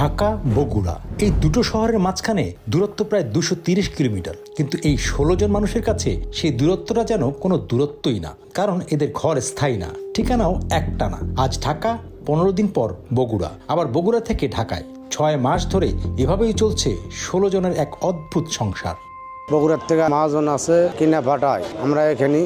ঢাকা বগুড়া এই দুটো শহরের মাঝখানে দূরত্ব প্রায় 230 কিলোমিটার, কিন্তু এই 16 জন মানুষের কাছে সেই দূরত্বটা যেন কোনো দূরত্বই না, কারণ এদের ঘর স্থায়ী না, ঠিকানাও একটা না। আজ ঢাকা, 15 দিন পর বগুড়া, আবার বগুড়া থেকে ঢাকায়। 6 মাস ধরে এভাবেই চলছে 16 জনের এক অদ্ভুত সংসার। বগুড়ার থেকে মহাজন আছে কিনা পাঠায়, আমরা এখানে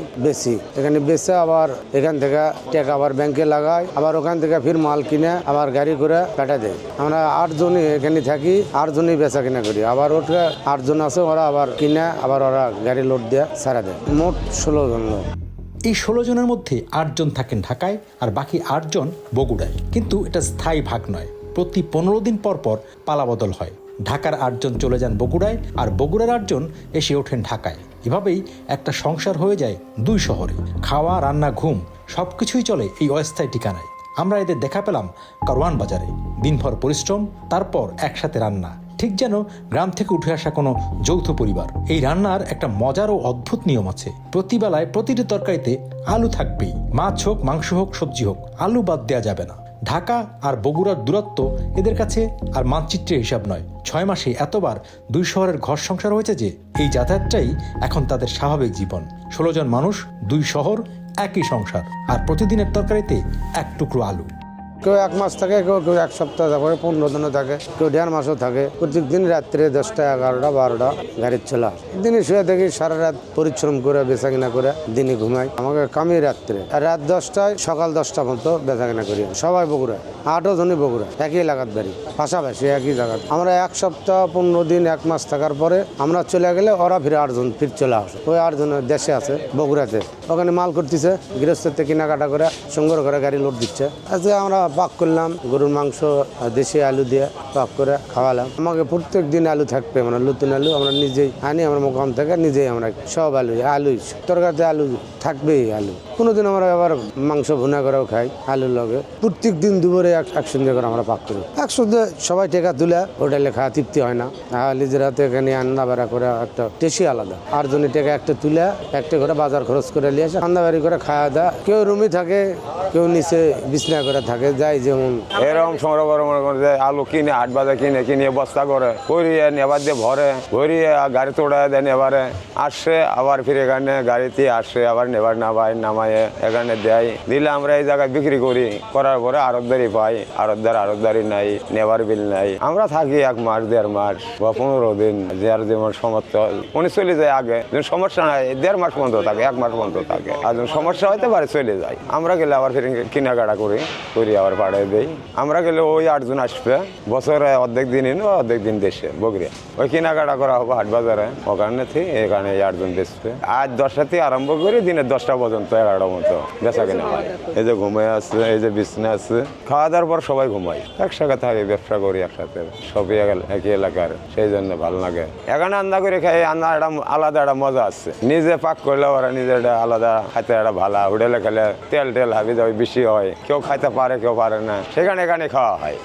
বেচে আবার এখান থেকে টাকা আবার ব্যাংকে লাগাই, আবার ওখান থেকে ফির মাল কিনে আবার গাড়ি করে পাঠা দেয়। আমরা 8 জনই এখানে থাকি, 8 জনই বেচা কিনা করি। আবার ওটা 8 জন আছে, ওরা আবার কিনে আবার ওরা গাড়ি লোড দিয়ে ছাড়া দেয়। মোট 16 জন লোক। এই 16 জনের মধ্যে 8 জন থাকেন ঢাকায় আর বাকি 8 জন বগুড়ায়, কিন্তু এটা স্থায়ী ভাগ নয়। প্রতি 15 দিন পর পর পালাবদল হয়। ঢাকার 8 জন চলে যান বগুড়ায় আর বগুড়ার 8 জন এসে ওঠেন ঢাকায়। এভাবেই একটা সংসার হয়ে যায় 2 শহরে। খাওয়া, রান্না, ঘুম সবকিছুই চলে এই অস্থায়ী ঠিকানায়। আমরা এদের দেখা পেলাম কারওয়ান বাজারে। দিনভর পরিশ্রম, তারপর একসাথে রান্না, ঠিক যেন গ্রাম থেকে উঠে আসা কোনো যৌথ পরিবার। এই রান্নার একটা মজার ও অদ্ভুত নিয়ম আছে। প্রতিবেলায় প্রতিটি তরকারিতে আলু থাকবেই। মাছ হোক, মাংস হোক, সবজি হোক, আলু বাদ দেওয়া যাবে না। ঢাকা আর বগুড়ার দূরত্ব এদের কাছে আর মানচিত্রের হিসাব নয়। 6 মাসে এতবার 2 শহরের ঘর সংসার হয়েছে যে এই যাতায়াতটাই এখন তাদের স্বাভাবিক জীবন। 16 জন মানুষ, 2 শহর, একই সংসার, আর প্রতিদিনের তরকারিতে 1 টুকরো আলু। কেউ 1 মাস থাকে, কেউ 1 সপ্তাহ থাকে, 15 দিনও থাকে, কেউ 1.5 মাসও থাকে। প্রত্যেকদিন রাত্রে 10টা, 11টা, 12টা গাড়ির চলা। দিনে শুয়ে দেখি সারা রাত পরিশ্রম করে বেচা কিনা করে দিনে ঘুমাই। আমাকে কামি রাত্রে, আর রাত 10টায় সকাল 10টা পর্যন্ত বেচা কিনা করি। সবাই বগুড়া, 8 জনই বগুড়া, একই এলাকার বাড়ি, পাশাপাশি একই জায়গা। আমরা 1 সপ্তাহ, 15 দিন, 1 মাস থাকার পরে আমরা চলে গেলে ওরা ফিরে 8 জন ফির চলে আসে। ওই 8 জন দেশে আছে বগুড়াতে, ওখানে মাল করতেছে, গৃহস্থতে কেনাকাটা করে সংগ্রহ করে গাড়ি লোড দিচ্ছে। আজকে আমরা পাক করলাম গরুর মাংস, দেশি আলু দিয়ে পাক করে খাওয়ালাম। আমাকে প্রত্যেক দিন আলু থাকবে, মানে নতুন আলু আমরা নিজেই আনি, আমরা মোকাম থেকে নিজেই আমরা সব আলুই তরকারিতে আলু থাকবেই। আলু কোনোদিন আমরা আবার মাংস ভুনা করেও খাই আলুর লগে। প্রত্যেক দিন দুপুরে একসঙ্গে করে আমরা পাক করি। একসঙ্গে সবাই টেকা তুলে হোটেলে খাওয়া তৃপ্তি হয় না। নিজের হাতে এখানে রান্না বাড়া করে একটা টেস্টি আলাদা। 8 জনের টাকা একটা তুলে একটা করে বাজার খরচ করে নিয়ে আসে, রান্না বাড়ি করে খাওয়া দাওয়া। কেউ রুমে থাকে, কেউ নিচে বিছনা করে থাকে, যাই যেমন। এরকম সংগ্রহ করে মনে করে যে আলু কিনে 8 বাজার কিনে বস্তা করে করিয়ে নেবার দিয়ে ভরিয়ে গাড়ি তোড়ায় দেন। এবারে আসছে আবার ফিরে এখানে গাড়িতে আসছে, আবার নেবার নামায় এখানে দেয়। দিলে আমরা এই জায়গায় বিক্রি করি, করার পরে আড়তদারি পাই। আড়তদারি নাই, নেবার বিল নাই। আমরা থাকি 1 মাস, 1.5 মাস বা 15 দিন, যার যেমন সমর্থ। উনি চলে যায় আগে, সমস্যা নাই, 1.5 মাস পর্যন্ত থাকে, 1 মাস পর্যন্ত থাকে। আর সমস্যা হইতে পারে চলে যায়। আমরা গেলে আবার ফিরে কেনাকাটা করি আবার পাঠিয়ে দেই। আমরা গেলে ওই 8 জন আসবে, বছরে অর্ধেক দিনই অর্ধেক দিন দেশে বগুড়া। ওই কেনাকাটা করা হবে হাট বাজারে, ওখানে এখানে 8 জন বেচবে। আজ 10টা থেকে আরম্ভ করি দিনে 10টা পর্যন্ত, 11টা মতো বেচা কেনা হয়। এই যে ঘুমাই আছে, এই যে বিছনা আছে, খাওয়া দাওয়ার পর সবাই ঘুমাই, একসাথে থাকি, ব্যবসা করি একসাথে, সবই একই এলাকার, সেই জন্য ভালো লাগে। এখানে রান্না করে খাই, রান্না একটা আলাদা একটা মজা আছে। নিজে পাক করলে ওরা নিজের আলাদা খাইতে একটা ভালো। হোটেলে খেলে তেল হাবি দাবি বেশি হয়, কেউ খাইতে পারে, কেউ পারে না, সেখানে এখানে খাওয়া হয়।